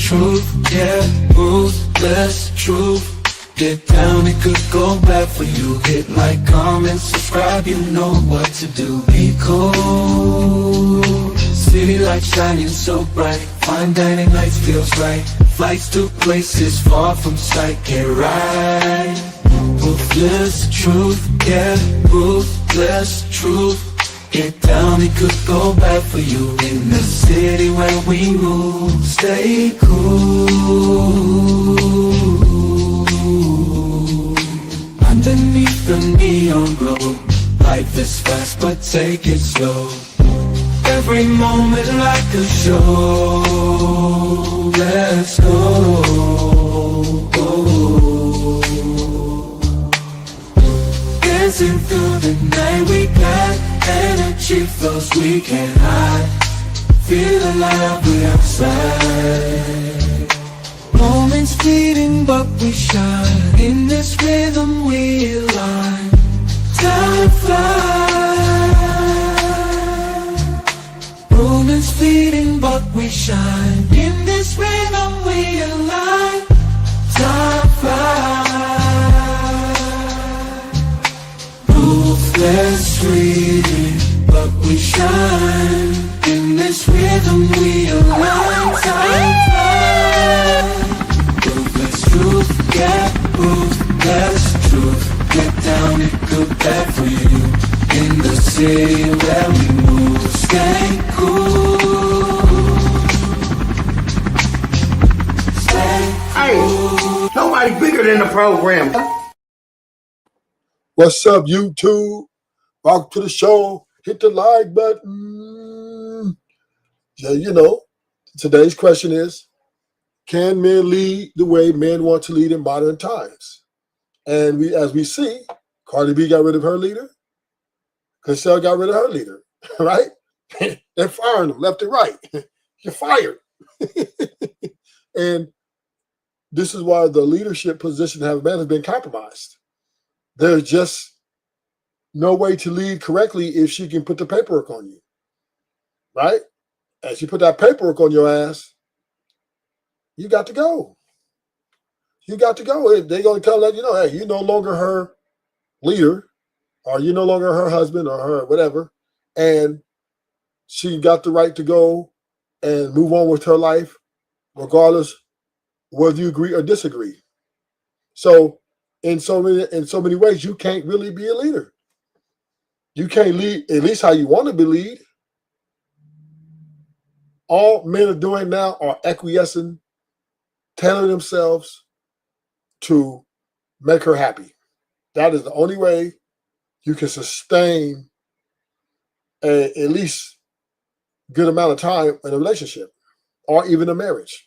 truth, yeah, ruthless truth. Get down, it could go bad for you. Hit like, comment, subscribe, you know what to do. Be cool, city lights shining so bright. Fine dining lights feels right. Flights to places far from sight. Get right, ruthless truth, yeah, ruthless truth. Get down, it could go bad for you. In the city where we rule, stay cool. Underneath the neon glow, life is fast but take it slow. Every moment like a show. Let's go. Dancing through the night, we got energy flows we can't hide. Feel alive, we outside. Moments fleeting but we shine. In this rhythm we align. Time flies. Moments fleeting but we shine. In this rhythm we align. Time flies. Ruthless reading but we shine. In this rhythm we align. Time flies. Truth, yeah, ruthless truth. Get down, it good bad for you. In the city where we move, stay cool. Stay cool. Hey, nobody bigger than the program. What's up, YouTube? Welcome to the show. Hit the like button. Yeah, you know, today's question is, can men lead the way men want to lead in modern times? And as we see, Cardi B got rid of her leader. Gisele got rid of her leader, right? They're firing them left and right. You're fired. And this is why the leadership position of men has been compromised. There's just no way to lead correctly if she can put the paperwork on you, right? And she put that paperwork on your ass, you got to go. You got to go. They're going to let you know, hey, you're no longer her leader, or you're no longer her husband or her whatever. And she got the right to go and move on with her life, regardless whether you agree or disagree. So in so many ways, you can't really be a leader. You can't lead, at least how you want to be lead. All men are doing now are acquiescing, tailoring themselves to make her happy. That is the only way you can sustain at least good amount of time in a relationship or even a marriage.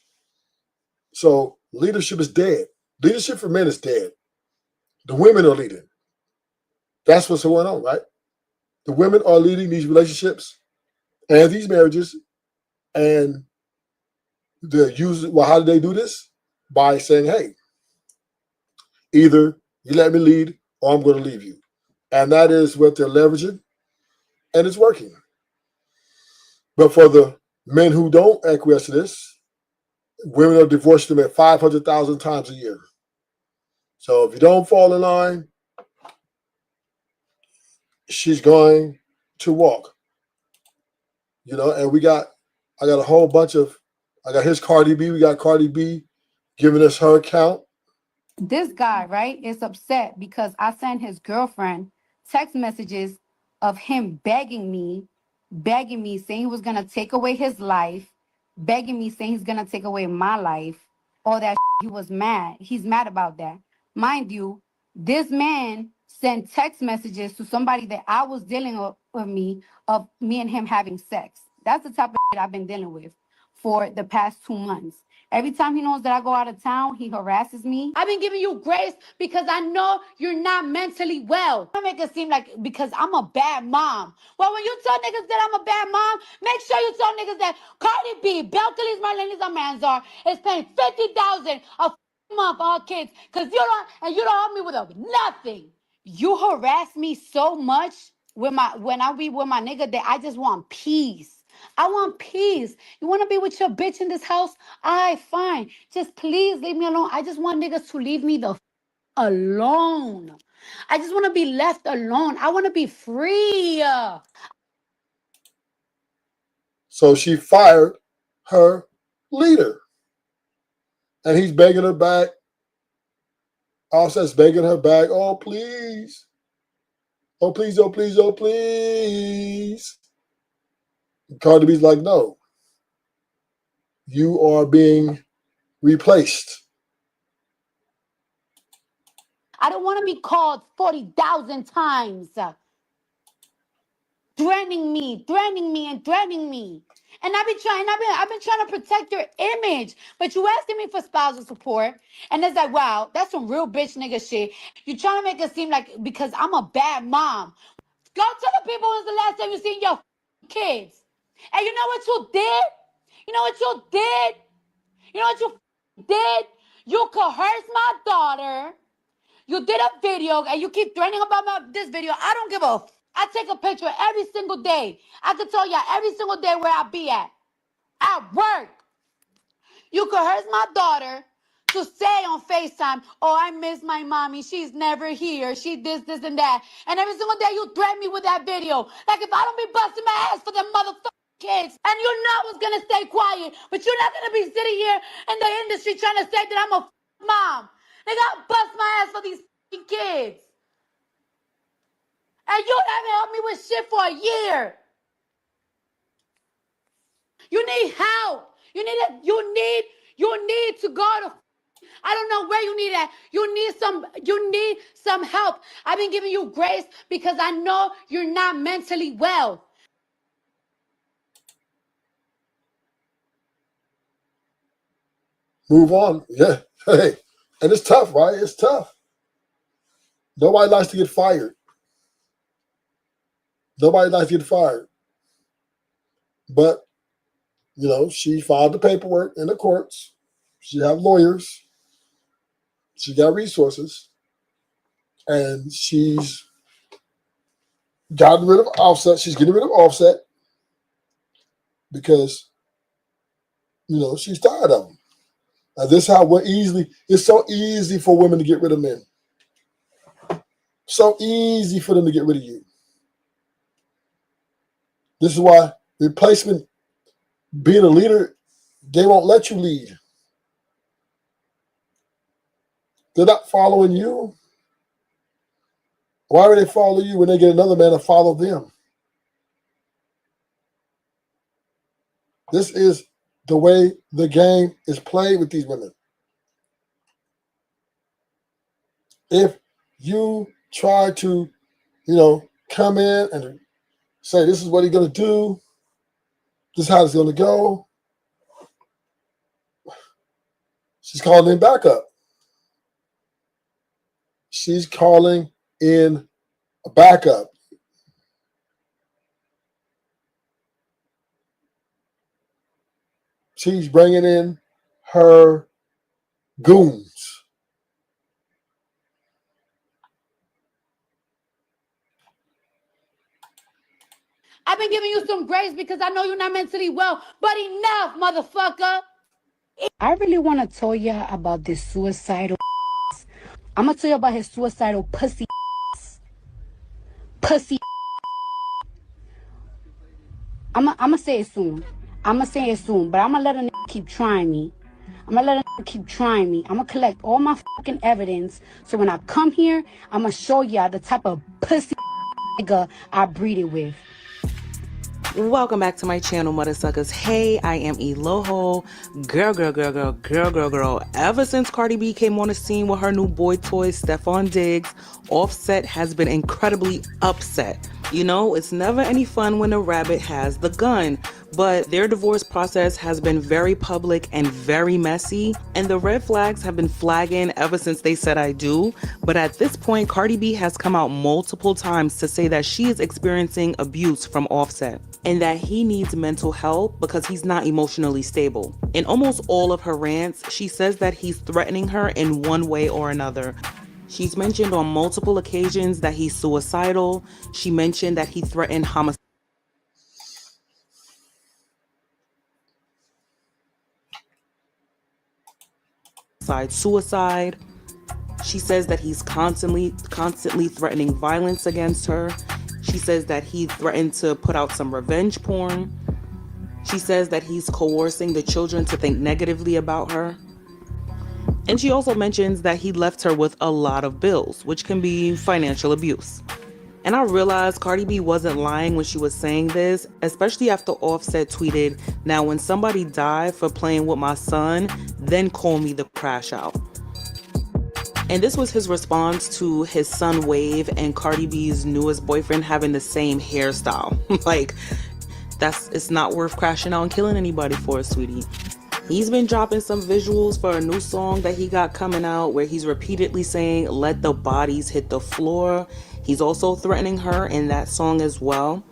So leadership is dead. Leadership for men is dead. The women are leading. That's what's going on, right? The women are leading these relationships and these marriages, and they're using, well, how do they do this? By saying, hey, either you let me lead or I'm going to leave you. And that is what they're leveraging, and it's working. But for the men who don't acquiesce to this, women are divorcing them at 500,000 times a year. So if you don't fall in line, she's going to walk. You know, and I got a whole bunch of, here's Cardi B. We got Cardi B giving us her account. This guy, right, is upset because I sent his girlfriend text messages of him begging me, saying he was going to take away his life, begging me, saying he's going to take away my life, all that. He was mad. He's mad about that. Mind you, this man sent text messages to somebody that I was dealing with me, of me and him having sex. That's the type of shit I've been dealing with for the past 2 months. Every time he knows that I go out of town, he harasses me. I've been giving you grace because I know you're not mentally well. I make it seem like because I'm a bad mom. Well, when you tell niggas that I'm a bad mom, make sure you tell niggas that Cardi B, Belcalis, Marlenis, Amanzar is paying $50,000 a month for her kids because you don't help me with nothing. You harass me so much when I be with my nigga that I just want peace. I want peace. You want to be with your bitch in this house? All right, fine. Just please leave me alone. I just want niggas to leave me the alone. I just want to be left alone. I want to be free. So she fired her leader. And he's begging her back. Offset's begging her back. Oh, please. Oh, please, oh, please, oh, please. And Cardi B's like, no. You are being replaced. I don't want to be called 40,000 times. Threatening me, and threatening me. And I've been trying to protect your image. But you asking me for spousal support. And it's like, wow, that's some real bitch nigga shit. You trying to make it seem like because I'm a bad mom. Go tell the people when's the last time you seen your kids. And you know what you did? You know what you did? You know what you did? You coerced my daughter. You did a video and you keep threatening about this video. I don't give a I take a picture every single day. I can tell y'all every single day where I be at work. You coerce my daughter to say on FaceTime, oh, I miss my mommy. She's never here. She this, and that. And every single day you threaten me with that video. Like if I don't be busting my ass for them motherfucking kids. And you know I was going to stay quiet. But you're not going to be sitting here in the industry trying to say that I'm a mom. They got to bust my ass for these kids. And you haven't helped me with shit for a year. You need help. You need to go to I don't know where you need that. You need some help. I've been giving you grace because I know you're not mentally well. Move on. Yeah. Hey. And it's tough, right? It's tough. Nobody likes to get fired. Nobody likes to get fired. But, you know, she filed the paperwork in the courts. She have lawyers. She got resources. And she's gotten rid of Offset. She's getting rid of Offset because, you know, she's tired of him. And this is how it's so easy for women to get rid of men. So easy for them to get rid of you. This is why replacement, being a leader, they won't let you lead. They're not following you. Why would they follow you when they get another man to follow them? This is the way the game is played with these women. If you try to, you know, come in and say, this is what he's going to do, this is how it's going to go, she's calling in backup. She's calling in a backup. She's bringing in her goons. I've been giving you some grace because I know you're not mentally well. But enough, motherfucker. I really want to tell you about this suicidal. I'm going to tell you about his suicidal pussy. I'm going to say it soon. But I'm going to let a nigga keep trying me. I'm going to collect all my fucking evidence. So when I come here, I'm going to show y'all the type of pussy nigga I breeded with. Welcome back to my channel, Mother Suckers. Hey, I am Eloho. Girl. Ever since Cardi B came on the scene with her new boy toy, Stephon Diggs, Offset has been incredibly upset. You know, it's never any fun when a rabbit has the gun. But their divorce process has been very public and very messy, and the red flags have been flagging ever since they said I do. But at this point, Cardi B has come out multiple times to say that she is experiencing abuse from Offset and that he needs mental help because he's not emotionally stable. In almost all of her rants, she says that he's threatening her in one way or another. She's mentioned on multiple occasions that he's suicidal. She mentioned that he threatened homicide. suicide. She says that he's constantly threatening violence against her. She says that he threatened to put out some revenge porn. She says that he's coercing the children to think negatively about her. And she also mentions that he left her with a lot of bills, which can be financial abuse. And I realized Cardi B wasn't lying when she was saying this, especially after Offset tweeted, "Now when somebody died for playing with my son, then call me the crash out." And this was his response to his son Wave and Cardi B's newest boyfriend having the same hairstyle. Like, it's not worth crashing out and killing anybody for, sweetie. He's been dropping some visuals for a new song that he got coming out where he's repeatedly saying, "Let the bodies hit the floor." He's also threatening her in that song as well.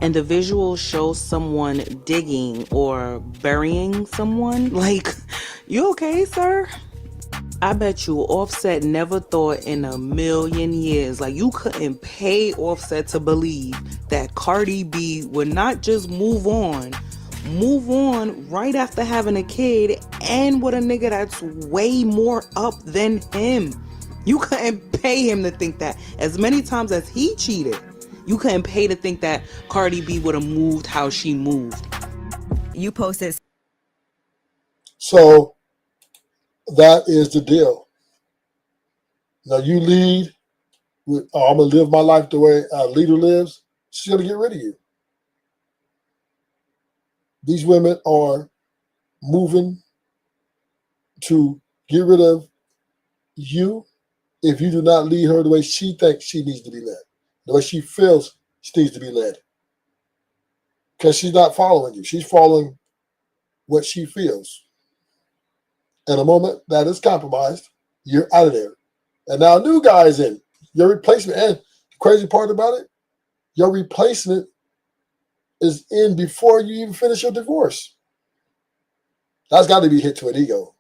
And the visual shows someone digging or burying someone. Like, you okay, sir? I bet you Offset never thought in a million years, like, you couldn't pay Offset to believe that Cardi B would not just move on right after having a kid and with a nigga that's way more up than him. You couldn't pay him to think that. As many times as he cheated, you couldn't pay to think that Cardi B would have moved how she moved. You posted. So that is the deal. Now you lead with, "Oh, I'm going to live my life the way a leader lives." She's going to get rid of you. These women are moving to get rid of you if you do not lead her the way she thinks she needs to be led, the way she feels she needs to be led. Because she's not following you. She's following what she feels. And the moment that is compromised, you're out of there. And now a new guy is in. Your replacement. And the crazy part about it, your replacement is in before you even finish your divorce. That's got to be hit to an ego.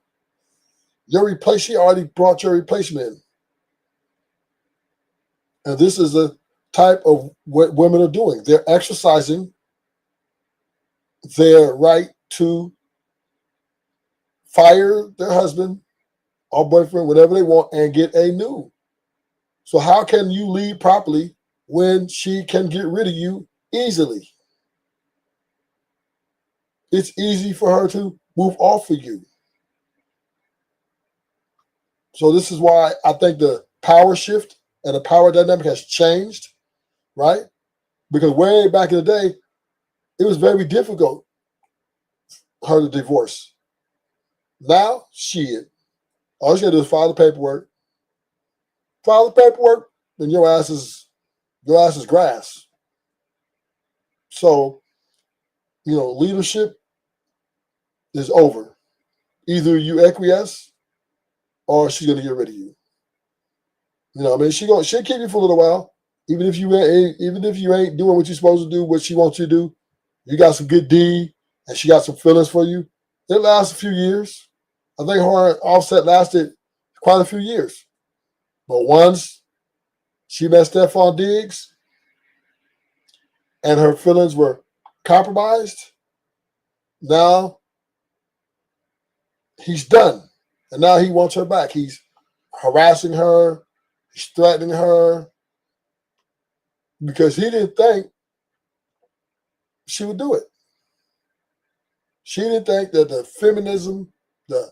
She already brought your replacement in. And this is the type of what women are doing. They're exercising their right to fire their husband or boyfriend, whatever they want, and get a new. So how can you lead properly when she can get rid of you easily? It's easy for her to move off of you. So this is why I think the power shift and the power dynamic has changed, right? Because way back in the day, it was very difficult for her to divorce. Now, shit. All she got to do is file the paperwork. File the paperwork, then your ass is grass. So, leadership is over. Either you acquiesce or she's gonna get rid of you. She'll keep you for a little while, even if you ain't doing what you're supposed to do, what she wants you to do. You got some good deed, and she got some feelings for you. It lasts a few years. I think her and Offset lasted quite a few years. But once she met Stephon Diggs and her feelings were compromised, now he's done. And now he wants her back. He's harassing her. He's threatening her because he didn't think she would do it. She didn't think that the feminism, the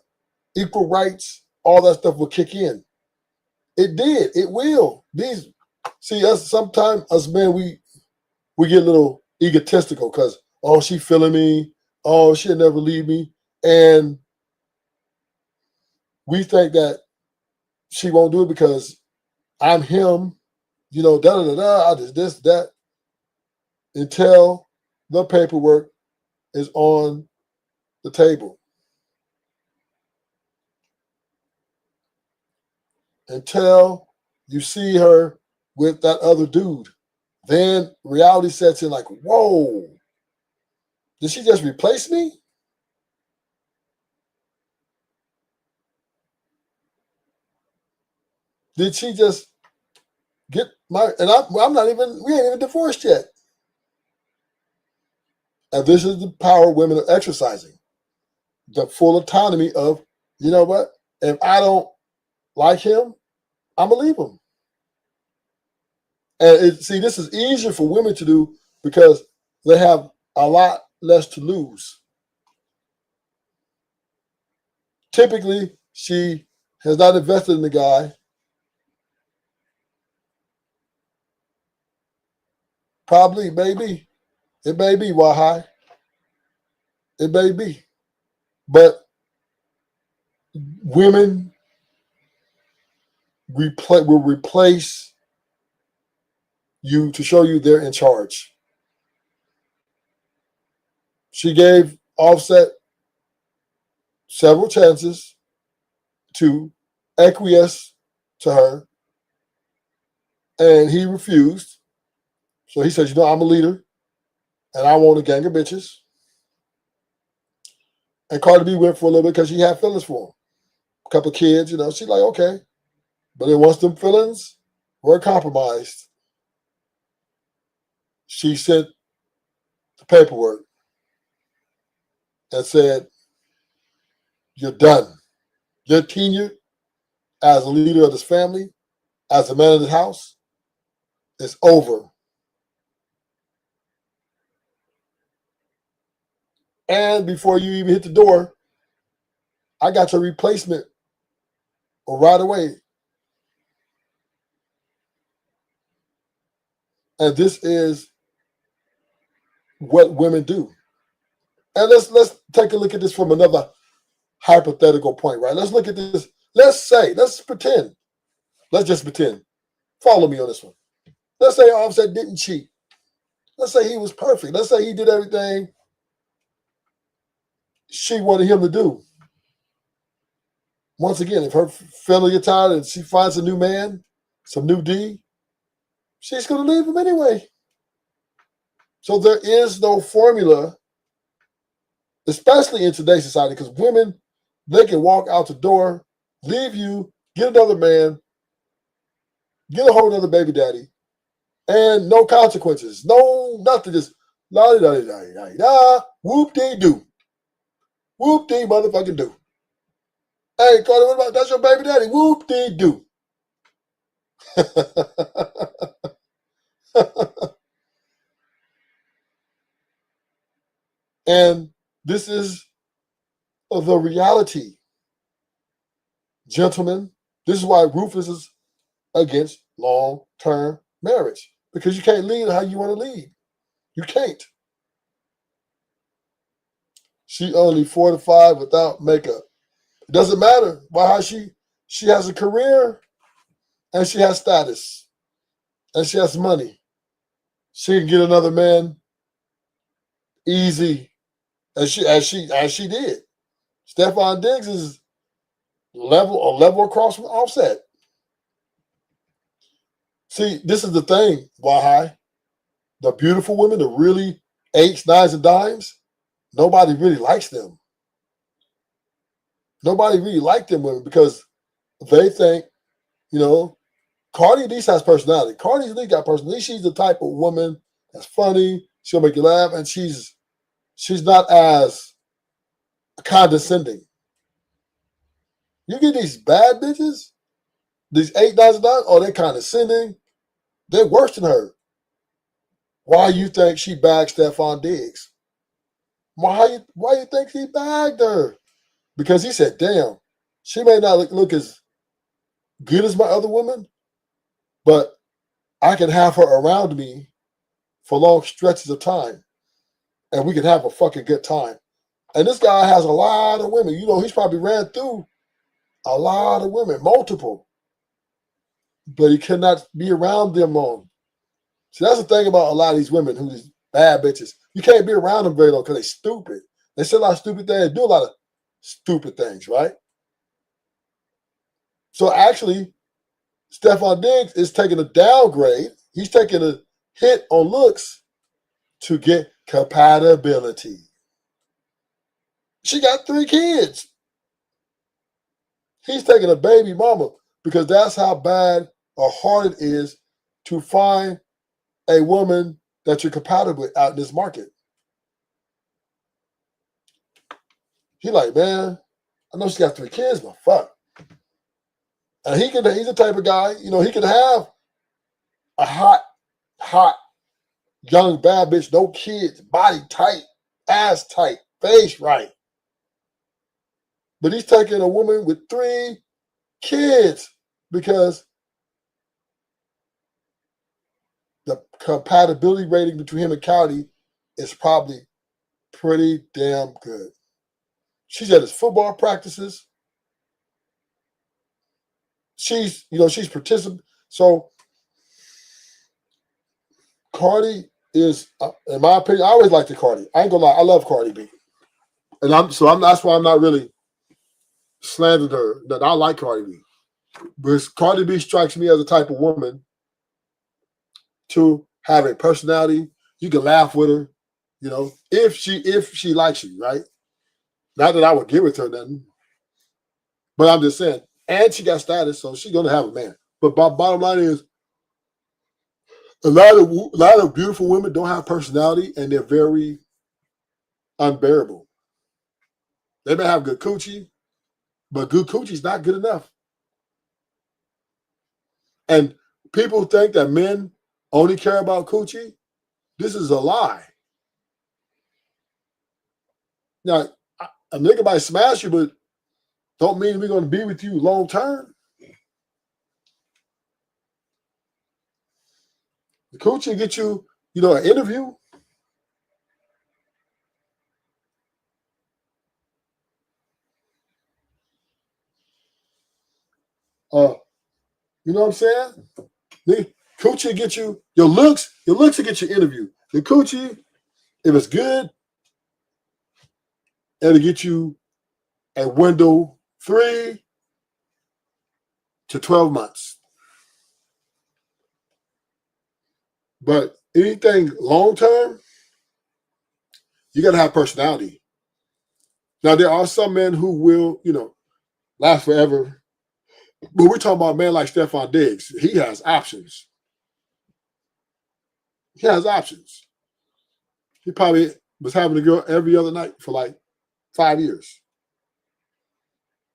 equal rights, all that stuff would kick in. It did. It will. Sometimes us men, we get a little egotistical because, oh, she feeling me. Oh, she'll never leave me. And we think that she won't do it because I'm him, I just this, that, until the paperwork is on the table. Until you see her with that other dude, then reality sets in like, whoa, did she just replace me? Did she just get my, and we ain't even divorced yet. And this is the power women are exercising. The full autonomy of, you know what? If I don't like him, I'm going to leave him. And see, this is easier for women to do because they have a lot less to lose. Typically, she has not invested in the guy. Probably, maybe. It may be, why? It may be. But women will replace you to show you they're in charge. She gave Offset several chances to acquiesce to her, and he refused. So he said, you know, I'm a leader, and I want a gang of bitches. And Cardi B went for a little bit because she had feelings for him. A couple of kids, you know, she's like, okay. But then once them feelings were compromised, she sent the paperwork and said, you're done. Your tenure as a leader of this family, as a man of the house, is over. And before you even hit the door, I got your replacement right away. And this is what women do. And let's take a look at this from another hypothetical point, right? Let's look at this. Let's pretend. Let's just pretend. Follow me on this one. Let's say Offset didn't cheat. Let's say he was perfect. Let's say he did everything she wanted him to do. Once again, if her feeling gets tired and she finds a new man, some new D, she's going to leave him anyway. So there is no formula, especially in today's society, because women, they can walk out the door, leave you, get another man, get a whole other baby daddy, and no consequences, no nothing, just la-di-da-di-da-di-da, whoop-dee-doo. Whoop-dee motherfucking do. Hey, Carter, what about, that's your baby daddy? Whoop-dee-doo. And this is the reality. Gentlemen, this is why Rufus is against long-term marriage, because you can't lead how you want to lead. You can't. She only 45 without makeup. It doesn't matter. Why? She has a career and she has status and she has money. She can get another man easy as she did. Stephon Diggs is a level across from Offset. See, this is the thing, why the beautiful women, the really eights, nines, and dimes, nobody really likes them. Nobody really liked them women because they think, you know, Cardi at least has personality. Cardi at least got personality. She's the type of woman that's funny. She'll make you laugh, and she's not as condescending. You get these bad bitches, these 8, 9, and 9, oh, they're condescending. They're worse than her. Why you think she bagged Stephon Diggs? Why you think he bagged her? Because he said, damn, she may not look as good as my other woman, but I can have her around me for long stretches of time, and we can have a fucking good time. And this guy has a lot of women. You know, he's probably ran through a lot of women, multiple, but he cannot be around them long. See, that's the thing about a lot of these women who these bad bitches. You can't be around them very long because they're stupid. They say a lot of stupid things, do a lot of stupid things, right? So actually, Stephon Diggs is taking a downgrade. He's taking a hit on looks to get compatibility. She got 3 kids. He's taking a baby mama because that's how bad or hard it is to find a woman that you're compatible with out in this market. He like, man, I know she got 3 kids, but fuck. And he's the type of guy, he could have a hot, young, bad bitch, no kids, body tight, ass tight, face right. But he's taking a woman with 3 kids because the compatibility rating between him and Cardi is probably pretty damn good. She's at his football practices. She's participating. So Cardi is, in my opinion, I always liked the Cardi. I ain't gonna lie, I love Cardi B, and that's why I'm not really slandered her. That I like Cardi B, because Cardi B strikes me as the type of woman to have a personality. You can laugh with her, if she likes you, right? Not that I would give it to her nothing, but I'm just saying. And she got status, so she's gonna have a man. But bottom line is, a lot of beautiful women don't have personality, and they're very unbearable. They may have good coochie, but good coochie is not good enough. And people think that men only care about coochie. This is a lie. Now, a nigga might smash you, but don't mean we're going to be with you long term. The coochie get you, an interview. You know what I'm saying? The coochie get you your looks will get you interview. The coochie, if it's good, it'll get you a window 3 to 12 months. But anything long term, you got to have personality. Now, there are some men who will, last forever. But we're talking about a man like Stephon Diggs. He has options. He has options. He probably was having a girl every other night for like 5 years.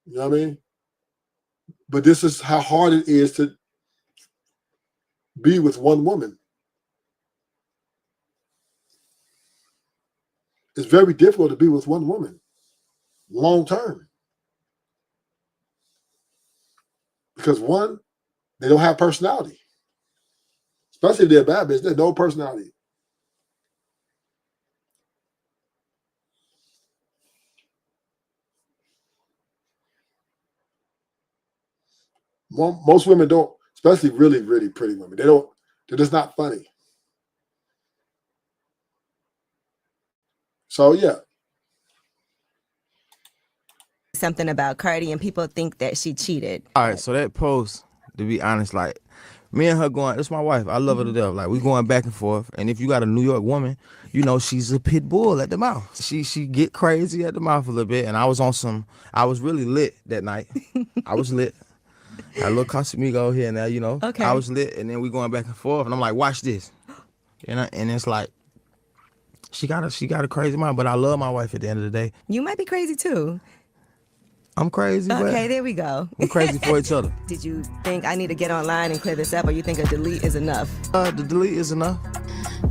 You know what I mean? But this is how hard it is to be with one woman. It's very difficult to be with one woman long term. Because one, they don't have personality. Especially if they're bad bitch, they have no personality. Most women don't, especially really, really pretty women. They're just not funny. So, yeah. Something about Cardi and people think that she cheated. All right, so that post, to be honest, like, me and her going, it's my wife. I love her to death. Like, we going back and forth. And if you got a New York woman, she's a pit bull at the mouth. She get crazy at the mouth a little bit. And I was really lit that night. I was lit. Had a little Casamigo here and there, Okay. I was lit. And then we going back and forth. And I'm like, watch this. And it's like, she got a crazy mind. But I love my wife at the end of the day. You might be crazy too. I'm crazy. Okay, there we go. We're crazy for each other. Did you think I need to get online and clear this up, or you think a delete is enough? The delete is enough.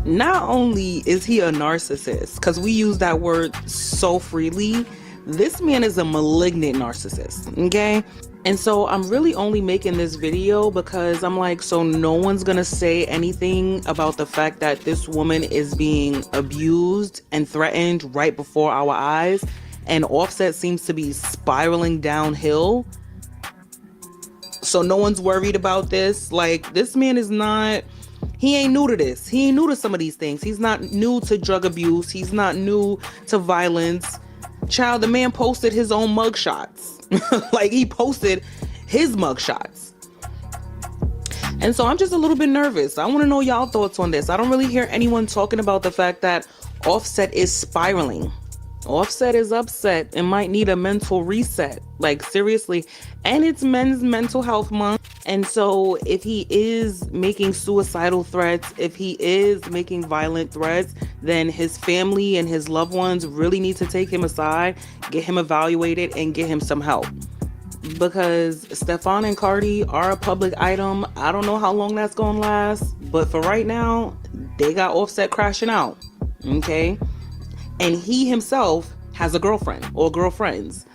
Not only is he a narcissist, because we use that word so freely, this man is a malignant narcissist, okay? And so I'm really only making this video because I'm like, so no one's gonna say anything about the fact that this woman is being abused and threatened right before our eyes, and Offset seems to be spiraling downhill. So no one's worried about this. Like, this man is not, he ain't new to this. He ain't new to some of these things. He's not new to drug abuse. He's not new to violence. Child, the man posted his own mugshots. Like, he posted his mugshots. And so I'm just a little bit nervous. I want to know y'all thoughts on this. I don't really hear anyone talking about the fact that Offset is spiraling. Offset is upset and might need a mental reset. Like, seriously. And it's Men's Mental Health Month. And so if he is making suicidal threats, if he is making violent threats, then his family and his loved ones really need to take him aside, get him evaluated, and get him some help. because Stefan and Cardi are a public item. I don't know how long that's gonna last, but for right now, they got Offset crashing out. Okay? And he himself has a girlfriend or girlfriends.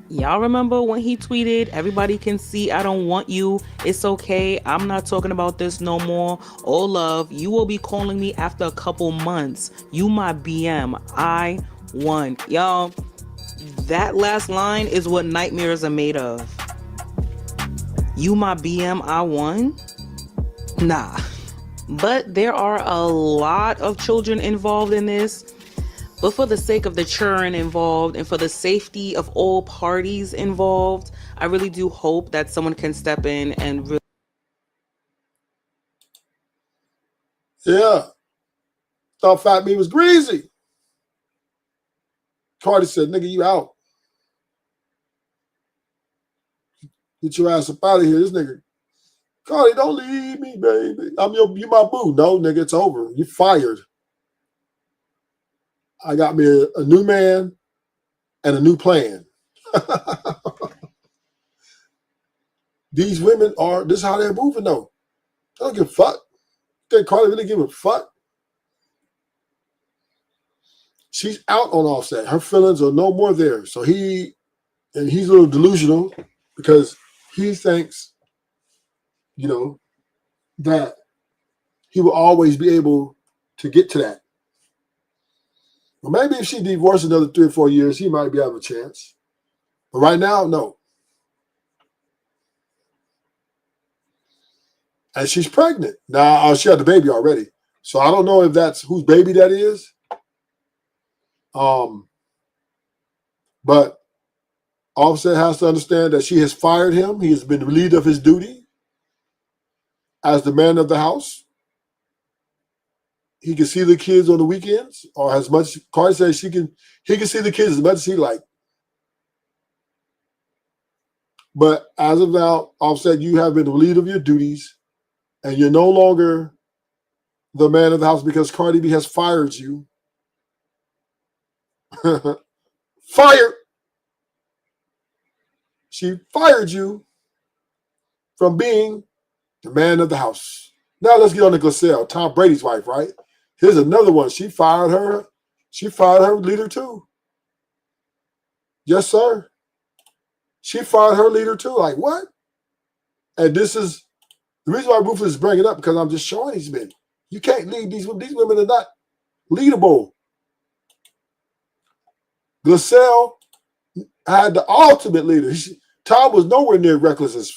Y'all remember when he tweeted, "Everybody can see I don't want you. It's okay. I'm not talking about this no more. Oh, love, you will be calling me after a couple months. You my BM. I won." Y'all, that last line is what nightmares are made of. You my BM, I won? Nah. But there are a lot of children involved in this. But for the sake of the children involved and for the safety of all parties involved, I really do hope that someone can step in and really. Yeah. Thought Fat Me was greasy. Cardi said, nigga, you out. Get your ass up out of here. This nigga, Cardi, don't leave me, baby. You my boo. No, nigga, it's over. You fired. I got me a new man and a new plan. These women this is how they're moving though. They don't give a fuck. Think Cardi really give a fuck? She's out on Offset. Her feelings are no more there. So he's a little delusional because he thinks, that he will always be able to get to that. Well, maybe if she divorced another 3 or 4 years, he might be have a chance. But right now, no. And she's pregnant. Now, she had the baby already. So I don't know if that's whose baby that is. But Offset has to understand that she has fired him. He has been relieved of his duty as the man of the house. He can see the kids on the weekends, or as much. Cardi says he can see the kids as much as he like. But as of now, Offset, you have been relieved of your duties, and you're no longer the man of the house because Cardi B has fired you. Fired. She fired you from being the man of the house. Now let's get on to Gisele, Tom Brady's wife, right? Here's another one. She fired her. She fired her leader too. Yes, sir. She fired her leader too. Like what? And this is the reason why Ruthless is bringing it up, because I'm just showing these men. You can't lead these women. These women are not leadable. Gisele had the ultimate leader. Tom was nowhere near reckless as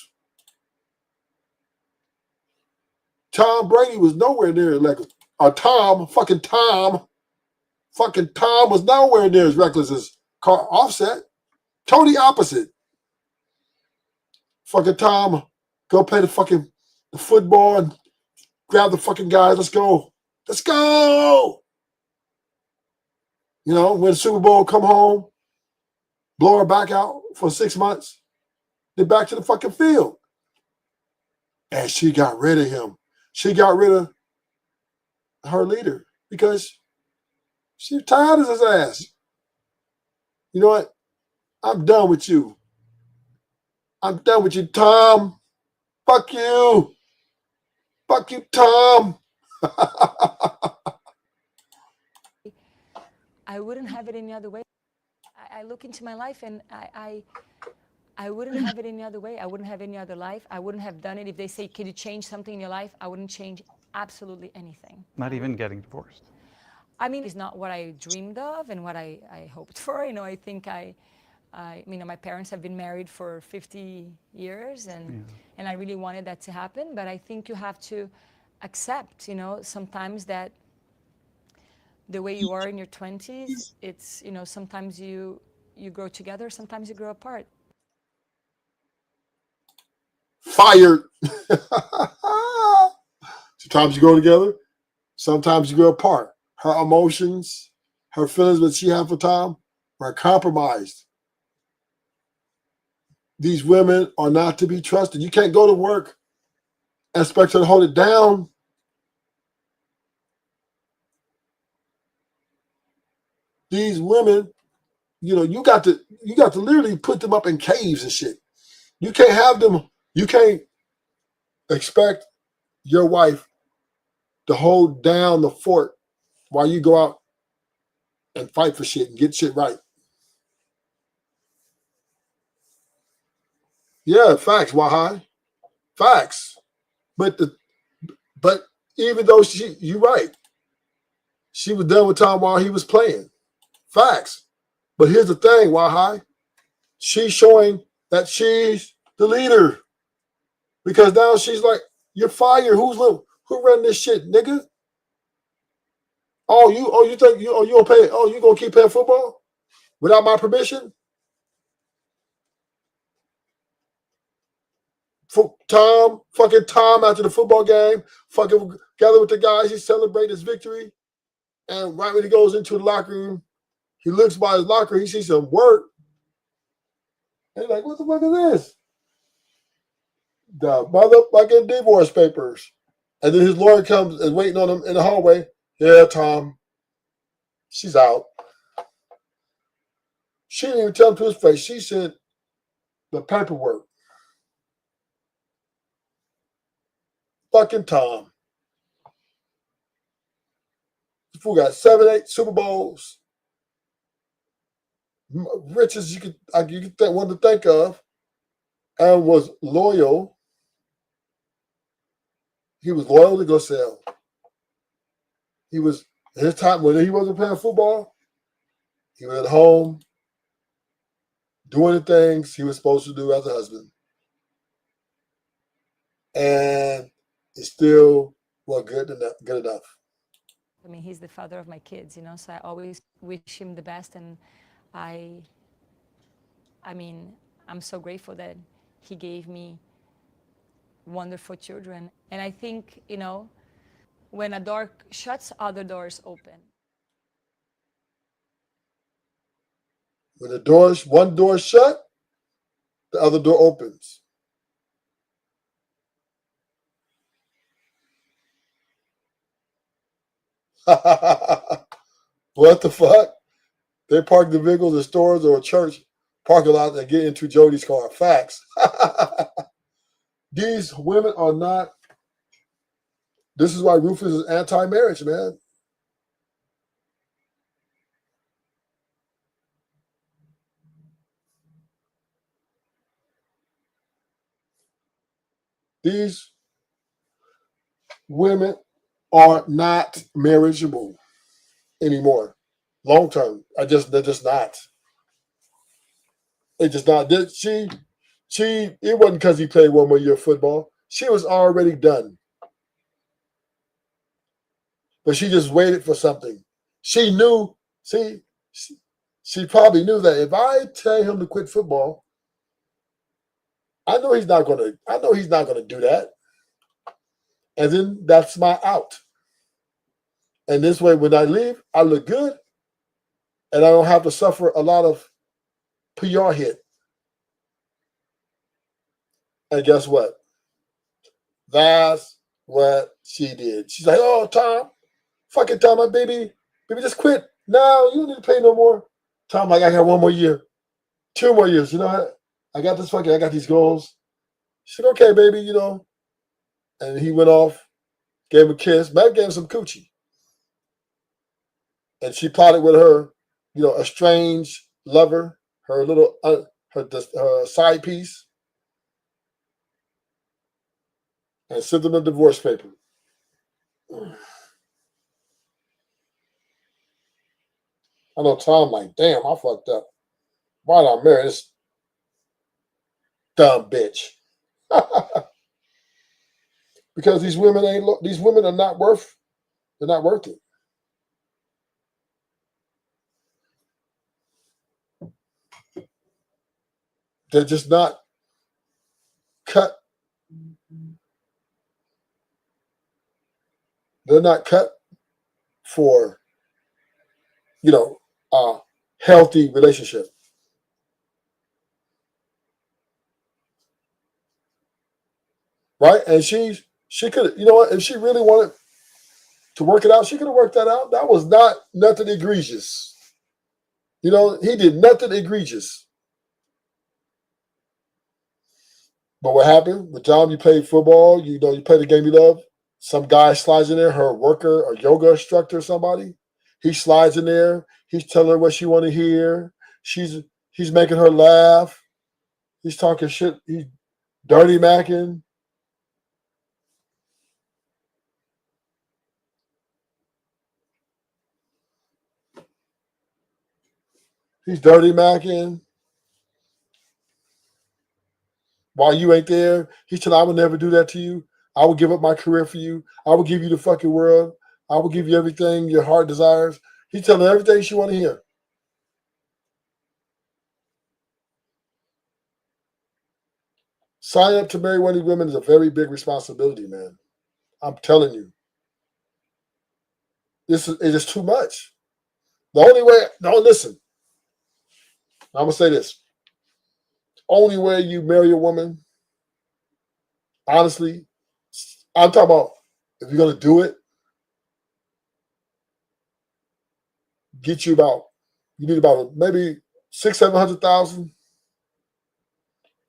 Tom Brady was nowhere near like fucking Tom was nowhere near as reckless as Offset. Totally opposite. Fucking Tom, go play the football and grab the fucking guys. Let's go. Let's go. Win the Super Bowl, come home, blow her back out for 6 months, then back to the fucking field. And she got rid of him. She got rid of her leader because she's tired of his ass. You know what? I'm done with you. I'm done with you, Tom. Fuck you. Fuck you, Tom. I wouldn't have it any other way. I look into my life and I wouldn't have it any other way. I wouldn't have any other life. I wouldn't have done it. If they say, can you change something in your life? I wouldn't change absolutely anything. Not even getting divorced. I mean, it's not what I dreamed of and what I hoped for. I think my parents have been married for 50 years and I really wanted that to happen. But I think you have to accept, sometimes that the way you are in your 20s, it's, sometimes you grow together, sometimes you grow apart. Fired. Sometimes you grow together, sometimes you grow apart. Her emotions, her feelings that she had for Tom are compromised. These women are not to be trusted. You can't go to work and expect her to hold it down. These women, you got to literally put them up in caves and shit. You can't have them. You can't expect your wife to hold down the fort while you go out and fight for shit and get shit right. Yeah, facts, Wahai. Facts. But even though you're right, she was done with Tom while he was playing. Facts. But here's the thing, Wahai. She's showing that she's the leader. Because now she's like, you're fired. Who run this shit, nigga? You think you gonna pay? Oh, you gonna keep playing football without my permission? Fucking Tom after the football game, fucking gather with the guys, he celebrates his victory. And right when he goes into the locker room, he looks by his locker, he sees some work. And he's like, what the fuck is this? The motherfucking divorce papers. And then his lawyer comes and waiting on him in the hallway. Yeah, Tom, she's out. She didn't even tell him to his face. She said the paperwork. Fucking Tom. This fool got 7, 8 Super Bowls. Riches you could want to think of. And was loyal. He was loyal to Gisele. He was, his time when he wasn't playing football, he was at home doing the things he was supposed to do as a husband. And it still was good enough. I mean, he's the father of my kids, so I always wish him the best. And I mean, I'm so grateful that he gave me wonderful children. And I think, when a door shuts, other doors open. When one door shut, the other door opens. What the fuck? They park the vehicles in stores or a church parking lot and get into Jody's car. Facts. These women are not. This is why Rufus is anti-marriage, man. These women are not marriageable anymore. Long term. They're just not. They just not. It wasn't because he played one more year of football. She was already done. But she just waited for something. She knew, she probably knew that if I tell him to quit football, I know he's not gonna do that. And then that's my out. And this way, when I leave, I look good and I don't have to suffer a lot of PR hit. And guess what? That's what she did. She's like, oh, Tom, fucking Tom, my baby, just quit. No, you don't need to play no more. Tom, like, I got 1 more year, 2 more years. You know what? I got these goals. She said, okay, baby, And he went off, gave him a kiss. Matt gave him some coochie. And she plotted with her, a strange lover, her little, her side piece, and sent them a divorce paper. I know Tom like, damn, I fucked up. Why did I marry this dumb bitch? Because these women are not worth. They're not worth it. They're just not cut. They're not cut for, a healthy relationship. Right? And she could, if she really wanted to work it out, she could have worked that out. That was not nothing egregious. He did nothing egregious. But what happened? With John, you played football, you know, you play the game you love. Some guy slides in there, her worker or yoga instructor or somebody. He slides in there. He's telling her what she want to hear. He's making her laugh. He's talking shit. He's dirty macking. He's dirty macking. While you ain't there, he's telling, I would never do that to you. I will give up my career for you. I will give you the fucking world. I will give you everything your heart desires. He's telling her everything she want to hear. Signing up to marry one of these women is a very big responsibility, man. I'm telling you. It is too much. The only way, no, listen. I'm going to say this. Only way you marry a woman, honestly, I'm talking about if you're going to do it, you need about maybe 600,000-700,000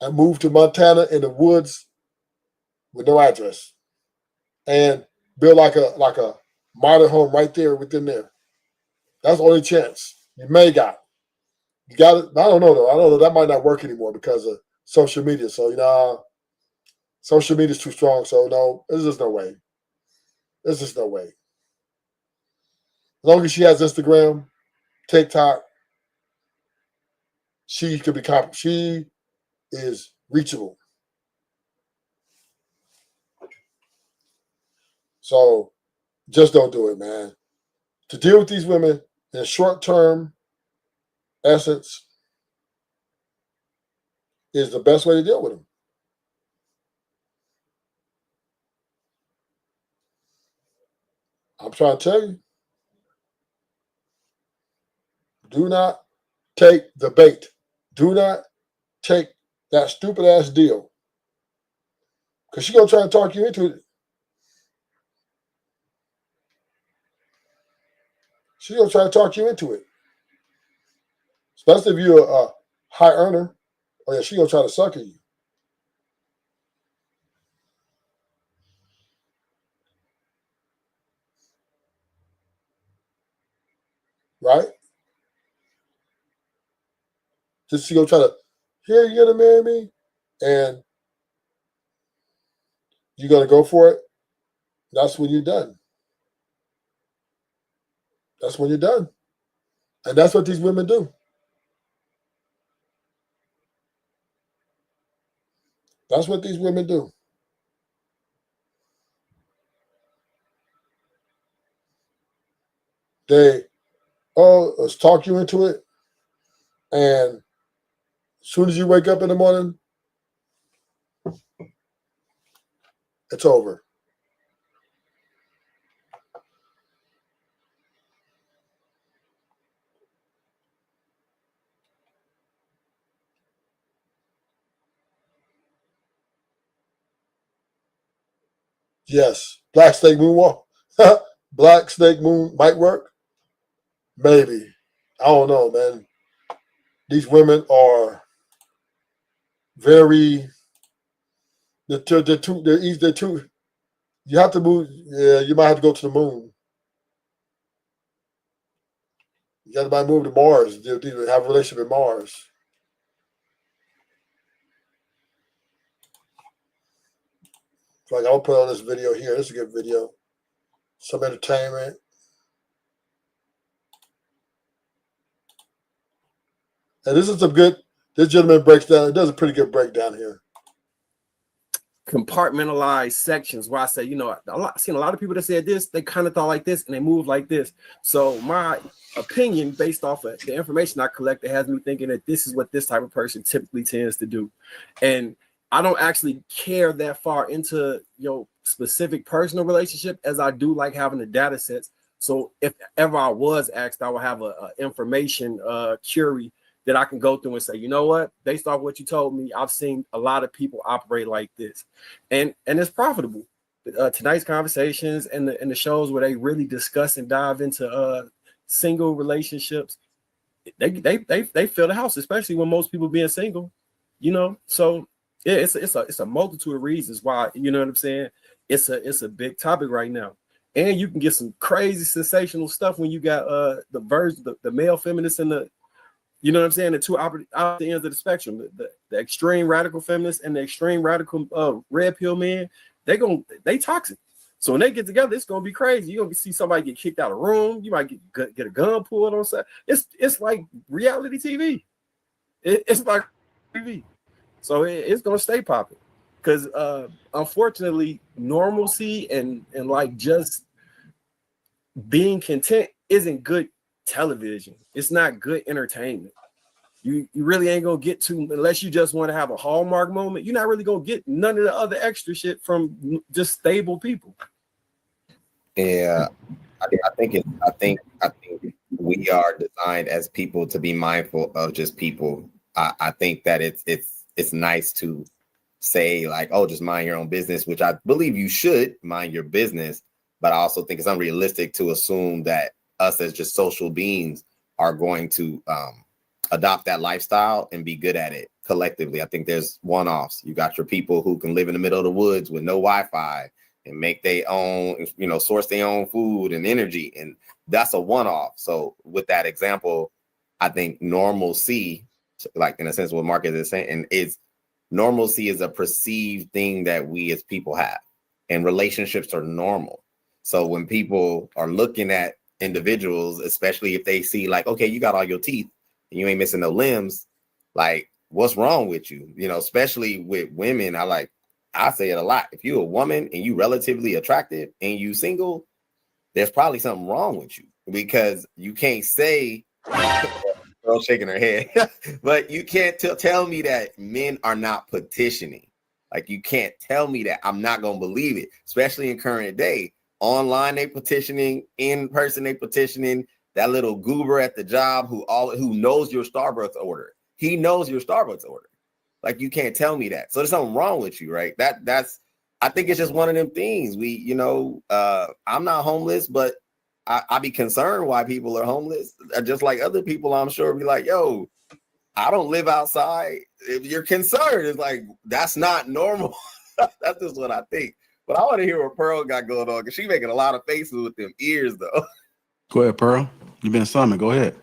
and move to Montana in the woods with no address and build like a modern home right there within there. That's the only chance you may got. You got it. I don't know though. I don't know. That might not work anymore because of social media. So social media is too strong. So no, there's just no way. There's just no way. As long as she has Instagram, TikTok, she could be she is reachable. So just don't do it, man. To deal with these women in a short-term essence is the best way to deal with them. I'm trying to tell you. Do not take the bait. Do not take that stupid ass deal. Because she's going to try and talk you into it. She's going to try to talk you into it. Especially if you're a high earner. Oh, yeah, she's going to try to sucker you. Right? Just she's going to try to, here, you're going to marry me? And you're going to go for it? That's when you're done. That's when you're done. And that's what these women do. That's what these women do. Let's talk you into it. And as soon as you wake up in the morning, it's over. Yes. Black Snake Moon walk. Black Snake Moon might work. Maybe. I don't know, man. These women are very. They're too. You have to move. Yeah, you might have to go to the moon. You got to move to Mars. They have a relationship with Mars. Like I'll put on this video here. This is a good video. Some entertainment. And this is some good. This gentleman breaks down. It does a pretty good breakdown here. Compartmentalized sections where I say, I've seen a lot of people that said this, they kind of thought like this and they move like this. So my opinion based off of the information I collected has me thinking that this is what this type of person typically tends to do. And I don't actually care that far into your specific personal relationship as I do like having the data sets. So if ever I was asked, I would have a information query that I can go through and say, you know what, based off what you told me, I've seen a lot of people operate like this, and it's profitable. Tonight's conversations and the shows where they really discuss and dive into single relationships, they fill the house, especially when most people being single, So Yeah, it's a multitude of reasons why, you know what I'm saying? It's a big topic right now. And you can get some crazy sensational stuff when you got the male feminists and the, you know what I'm saying, the two opposite ends of the spectrum, the extreme radical feminists and the extreme radical red pill men. They toxic. So when they get together, it's gonna be crazy. You're gonna see somebody get kicked out of a room. You might get a gun pulled on set. It's like reality TV. It's like TV. So it's gonna stay popping. Because unfortunately, normalcy and like just being content isn't good television. It's not good entertainment. You really ain't gonna get to, unless you just want to have a Hallmark moment. You're not really gonna get none of the other extra shit from just stable people. Yeah, I think we are designed as people to be mindful of just people. I think that it's nice to say like, oh, just mind your own business, which I believe you should mind your business. But I also think it's unrealistic to assume that us as just social beings are going to adopt that lifestyle and be good at it collectively. I think there's one-offs. You got your people who can live in the middle of the woods with no Wi-Fi and make their own, source their own food and energy. And that's a one-off. So with that example, I think normalcy, like in a sense what Marcus is saying, is normalcy is a perceived thing that we as people have, and relationships are normal. So when people are looking at individuals, especially if they see like, okay, you got all your teeth and you ain't missing no limbs, like what's wrong with you? Especially with women, I say it a lot. If you're a woman and you relatively attractive and you single, there's probably something wrong with you, because you can't say, girl shaking her head, but you can't tell me that men are not petitioning. Like you can't tell me that. I'm not going to believe it, especially in current day. Online, they petitioning. In person, they petitioning. That little goober at the job who knows your Starbucks order. He knows your Starbucks order. Like you can't tell me that. So there's something wrong with you, right? I think it's just one of them things. I'm not homeless, but I be concerned why people are homeless. Just like other people, I'm sure be like, yo, I don't live outside. If you're concerned, it's like, that's not normal. That's just what I think. But I want to hear what Pearl got going on, because she's making a lot of faces with them ears, though. Go ahead, Pearl. You've been summoned. Go ahead.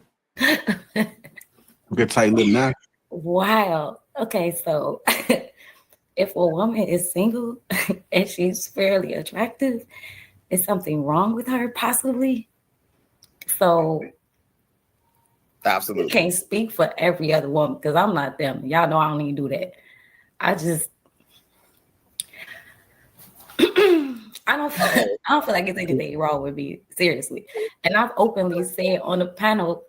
Get tight lip now. Wow. Okay, so if a woman is single and she's fairly attractive, is something wrong with her, possibly? So absolutely, you can't speak for every other woman, because I'm not them. Y'all know I don't even do that. I don't feel like it's anything wrong with me, seriously. And I've openly said on the panel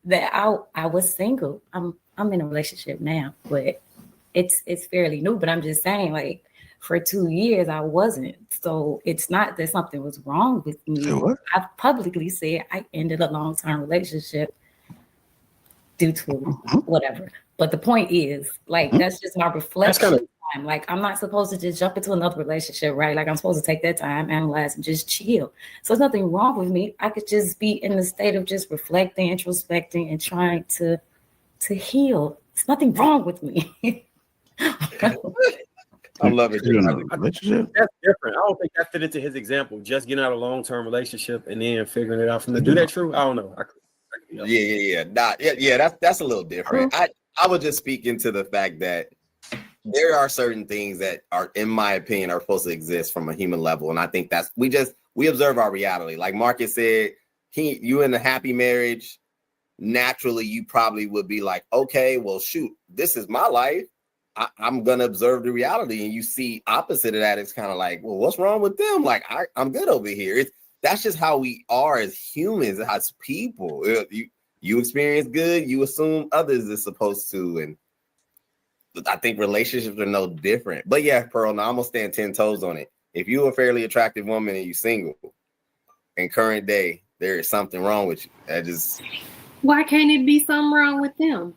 that I was single. I'm in a relationship now, but it's fairly new. But I'm just saying, like, for 2 years I wasn't. So it's not that something was wrong with me. I've publicly said I ended a long-term relationship due to whatever. But the point is, like, that's just my reflection. Like, I'm not supposed to just jump into another relationship, right? Like, I'm supposed to take that time, analyze, and just chill. So there's nothing wrong with me. I could just be in the state of just reflecting, introspecting, and trying to heal. There's nothing wrong with me. I love it. That's different. I don't think that fit into his example. Just getting out of a long-term relationship and then figuring it out from there. Do that true? I don't know. Yeah. That's a little different. I was just speaking to the fact that there are certain things that are, in my opinion, are supposed to exist from a human level. And I think that's, we observe our reality. Like Marcus said, you in a happy marriage, naturally, you probably would be like, okay, well, shoot, this is my life. I'm going to observe the reality. And you see opposite of that, it's kind of like, well, what's wrong with them? Like, I'm good over here. That's just how we are as humans, as people. You experience good, you assume others is supposed to. And I think relationships are no different. But yeah, Pearl, now I'm gonna stand 10 toes on it. If you're a fairly attractive woman and you're single in current day, there is something wrong with you. Why can't it be something wrong with them?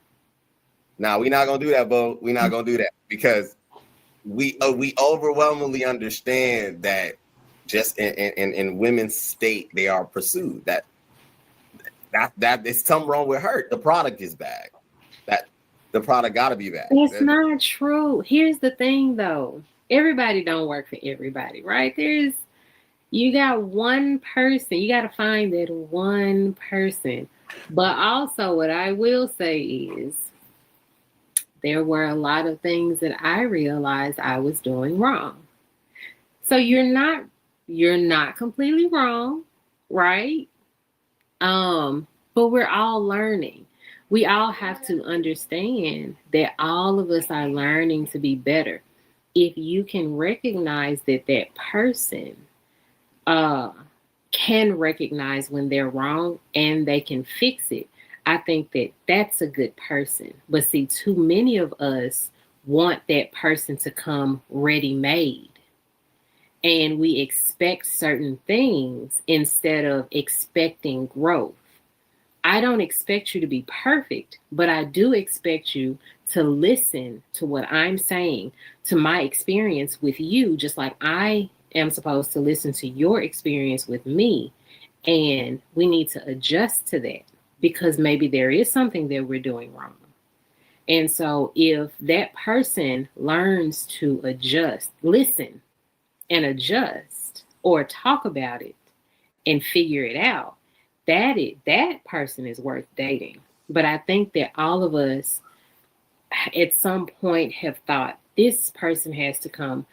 Nah, we're not gonna do that, Bo. We're not gonna do that, because we overwhelmingly understand that just in women's state, they are pursued. That is something wrong with her. The product is bad. the product got to be bad. It's not true. Here's the thing, though. Everybody don't work for everybody, right? You got one person. You got to find that one person. But also, what I will say is, there were a lot of things that I realized I was doing wrong. So you're not completely wrong, right? But we're all learning. We all have to understand that all of us are learning to be better. If you can recognize that person can recognize when they're wrong and they can fix it, I think that that's a good person. But see, too many of us want that person to come ready-made. And we expect certain things instead of expecting growth. I don't expect you to be perfect, but I do expect you to listen to what I'm saying, to my experience with you, just like I am supposed to listen to your experience with me. And we need to adjust to that because maybe there is something that we're doing wrong. And so if that person learns to adjust, listen and adjust or talk about it and figure it out, that person is worth dating. But I think that all of us at some point have thought this person has to come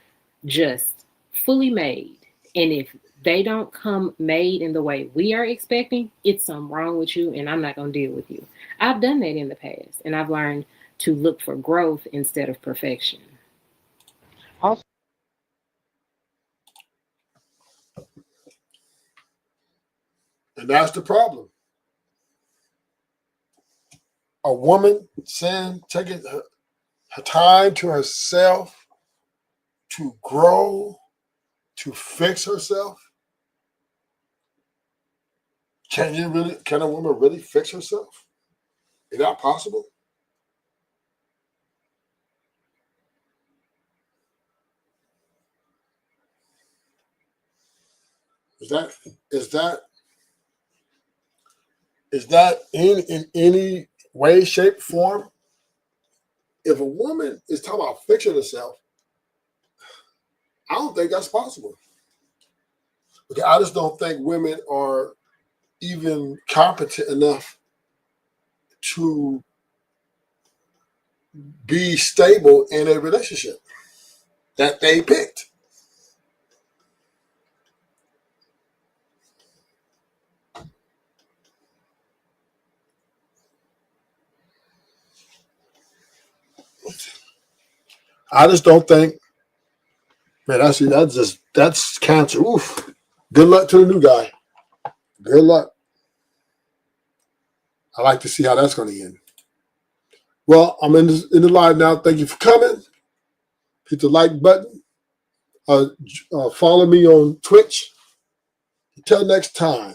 just fully made. And if they don't come made in the way we are expecting, it's something wrong with you and I'm not going to deal with you. I've done that in the past and I've learned to look for growth instead of perfection. And that's the problem. A woman taking her time to herself to grow, to fix herself. Can a woman really fix herself? Is that possible? Is that in any way, shape, form? If a woman is talking about fixing herself, I don't think that's possible. Okay, I just don't think women are even competent enough to be stable in a relationship that they picked. I just don't think, man, that's cancer. Oof. Good luck to the new guy. Good luck. I like to see how that's going to end. Well, I'm in the live now. Thank you for coming. Hit the like button. Follow me on Twitch. Until next time.